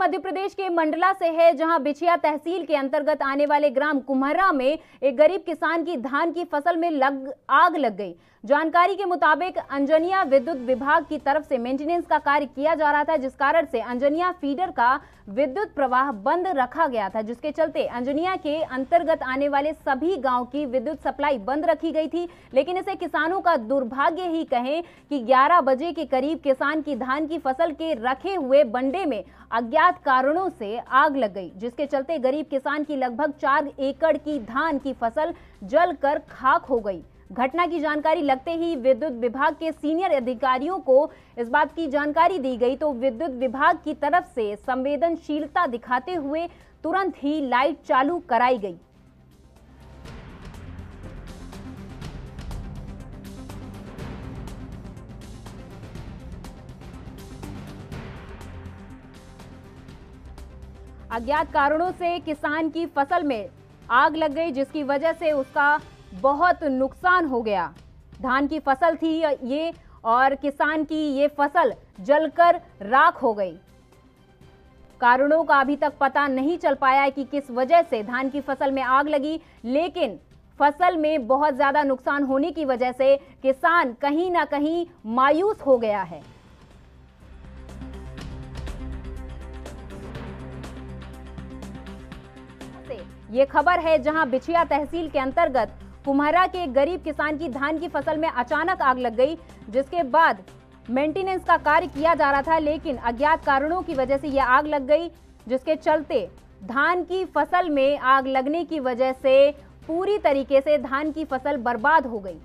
मध्य प्रदेश के मंडला से है, जहां बिछिया तहसील के अंतर्गत आने वाले ग्राम कुम्हरा में एक गरीब किसान की धान की फसल में आग लग गई। जानकारी के मुताबिक अंजनिया विद्युत विभाग की तरफ से मेंटेनेंस का कार्य किया जा रहा था, जिस कारण से अंजनिया फीडर का विद्युत प्रवाह बंद रखा गया था, जिसके चलते अंजनिया के अंतर्गत आने वाले सभी गांव की विद्युत सप्लाई बंद रखी गई थी। लेकिन इसे किसानों का दुर्भाग्य ही कहें कि 11 बजे के करीब किसान की धान की फसल के रखे हुए बंडे में अज्ञात कारणों से आग लग गई, जिसके चलते गरीब किसान की लगभग 4 एकड़ की धान की फसल जलकर खाक हो गई। घटना की जानकारी लगते ही विद्युत विभाग के सीनियर अधिकारियों को इस बात की जानकारी दी गई, तो विद्युत विभाग की तरफ से संवेदनशीलता दिखाते हुए तुरंत ही लाइट चालू कराई गई। अज्ञात कारणों से किसान की फसल में आग लग गई, जिसकी वजह से उसका बहुत नुकसान हो गया। धान की फसल थी ये और किसान की ये फसल जलकर राख हो गई। कारणों का अभी तक पता नहीं चल पाया है कि किस वजह से धान की फसल में आग लगी, लेकिन फसल में बहुत ज्यादा नुकसान होने की वजह से किसान कहीं ना कहीं मायूस हो गया है। ये खबर है जहां बिछिया तहसील के अंतर्गत कुम्हरा के गरीब किसान की धान की फसल में अचानक आग लग गई, जिसके बाद मेंटेनेंस का कार्य किया जा रहा था, लेकिन अज्ञात कारणों की वजह से यह आग लग गई, जिसके चलते धान की फसल में आग लगने की वजह से पूरी तरीके से धान की फसल बर्बाद हो गई।